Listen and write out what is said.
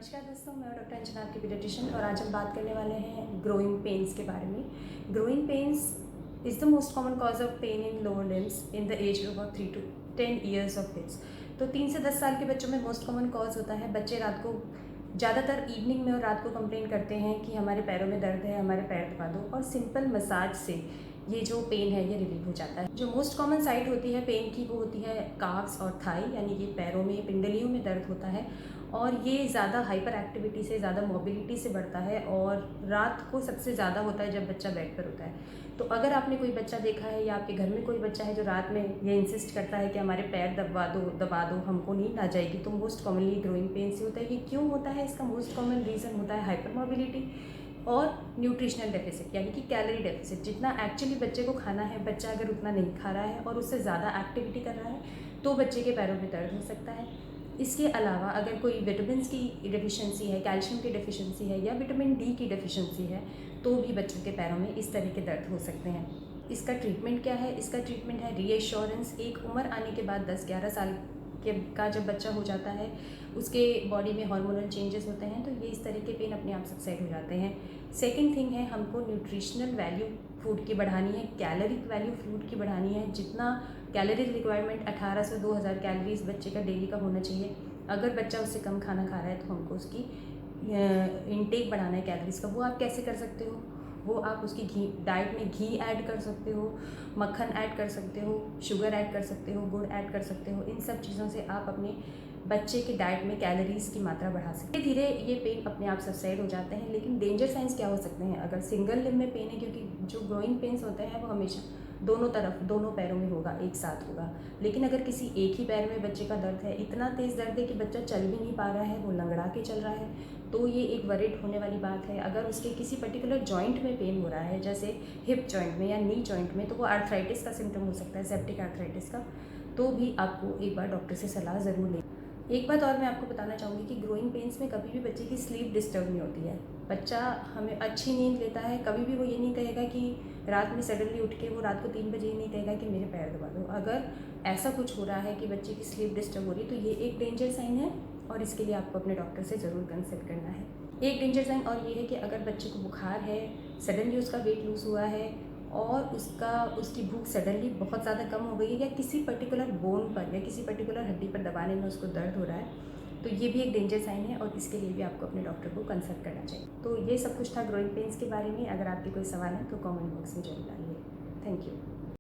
नमस्कार दोस्तों, मैं डॉक्टर अंजना आपकी पीडियाट्रिशियन और आज हम बात करने वाले हैं ग्रोइंग पेन्स के बारे में। Growing pains is the most common cause of pain in lower limbs in the age group of 3 to 10 years of kids. तो 3 से 10 साल के बच्चों में मोस्ट कॉमन कॉज होता है। बच्चे रात को ज़्यादातर इवनिंग में और रात को कंप्लेन करते हैं कि हमारे पैरों में दर्द है, हमारे पैर दबा दो, और सिंपल मसाज से ये जो पेन है ये रिलीव हो जाता है। जो मोस्ट कॉमन साइट होती है पेन की वो होती है काफ्स और थाई, यानी कि पैरों में, पिंडलियों में दर्द होता है, और ये ज़्यादा हाइपर एक्टिविटी से, ज़्यादा मोबिलिटी से बढ़ता है और रात को सबसे ज़्यादा होता है जब बच्चा बेड पर होता है। तो अगर आपने कोई बच्चा देखा है या आपके घर में कोई बच्चा है जो रात में ये इंसिस्ट करता है कि हमारे पैर दबा दो, हमको नींद आ जाएगी, तो मोस्ट कॉमनली ग्रोइंग पेन से होता है। ये क्यों होता है? इसका मोस्ट कॉमन रीज़न होता है हाइपर मोबिलिटी और न्यूट्रिशनल डेफिसिट, यानी कि कैलोरी डेफिसिट। जितना एक्चुअली बच्चे को खाना है, बच्चा अगर उतना नहीं खा रहा है और उससे ज़्यादा एक्टिविटी कर रहा है तो बच्चे के पैरों में दर्द हो सकता है। इसके अलावा अगर कोई विटामिन की डेफिशिएंसी है, कैल्शियम की डेफिशिएंसी है या विटामिन डी की डेफिशिएंसी है तो भी बच्चों के पैरों में इस तरह के दर्द हो सकते हैं। इसका ट्रीटमेंट क्या है? इसका ट्रीटमेंट है रीएश्योरेंस। एक उम्र आने के बाद 10-11 साल का जब बच्चा हो जाता है, उसके बॉडी में हार्मोनल चेंजेस होते हैं, तो ये इस तरह के पेन अपने आप सबसाइड हो जाते हैं। सेकंड थिंग है, हमको न्यूट्रिशनल वैल्यू फूड की बढ़ानी है, कैलोरिक वैल्यू फूड की बढ़ानी है। जितना कैलोरी रिक्वायरमेंट 1800 से 2000 कैलोरीज बच्चे का डेली का होना चाहिए। अगर बच्चा उससे कम खाना खा रहा है तो हमको उसकी इनटेक बढ़ाना है कैलोरीज का। वो आप कैसे कर सकते हो? वो आप उसकी डाइट में घी ऐड कर सकते हो, मक्खन ऐड कर सकते हो, शुगर ऐड कर सकते हो, गुड़ ऐड कर सकते हो। इन सब चीज़ों से आप अपने बच्चे के डाइट में कैलोरीज की मात्रा बढ़ा सकते हैं। धीरे धीरे ये पेन अपने आप सबसाइड हो जाते हैं। लेकिन डेंजर साइंस क्या हो सकते हैं? अगर सिंगल लिम्ब में पेन है, क्योंकि जो ग्रोइंग पेन्स होते हैं वो हमेशा दोनों तरफ, दोनों पैरों में होगा, एक साथ होगा। लेकिन अगर किसी एक ही पैर में बच्चे का दर्द है, इतना तेज़ दर्द है कि बच्चा चल भी नहीं पा रहा है, वो लंगड़ा के चल रहा है, तो ये एक वरीड होने वाली बात है। अगर उसके किसी पर्टिकुलर जॉइंट में पेन हो रहा है, जैसे हिप जॉइंट में या नी जॉइंट में, तो वो आर्थराइटिस का सिम्टम हो सकता है, सेप्टिक आर्थराइटिस का। तो भी आपको एक बार डॉक्टर से सलाह ज़रूर लें। एक बात और मैं आपको बताना चाहूँगी कि ग्रोइंग पेन्स में कभी भी बच्चे की स्लीप डिस्टर्ब नहीं होती है। बच्चा हमें अच्छी नींद लेता है, कभी भी वो ये नहीं कहेगा कि रात में सडनली उठ के वो रात को 3 बजे ये नहीं कहेगा कि मेरे पैर दबा दो। अगर ऐसा कुछ हो रहा है कि बच्चे की स्लीप डिस्टर्ब हो रही है तो ये एक डेंजर साइन है और इसके लिए आपको अपने डॉक्टर से ज़रूर कंसल्ट करना है। एक डेंजर साइन और ये है कि अगर बच्चे को बुखार है, सडनली उसका वेट लूज़ हुआ है और उसकी भूख सडनली बहुत ज़्यादा कम हो गई है, या किसी पर्टिकुलर बोन पर या किसी पर्टिकुलर हड्डी पर दबाने में उसको दर्द हो रहा है, तो ये भी एक डेंजर साइन है और इसके लिए भी आपको अपने डॉक्टर को कंसल्ट करना चाहिए। तो ये सब कुछ था ग्रोइंग पेन्स के बारे में। अगर आपके कोई सवाल है तो कमेंट बॉक्स में जरूर डालिए। Thank you.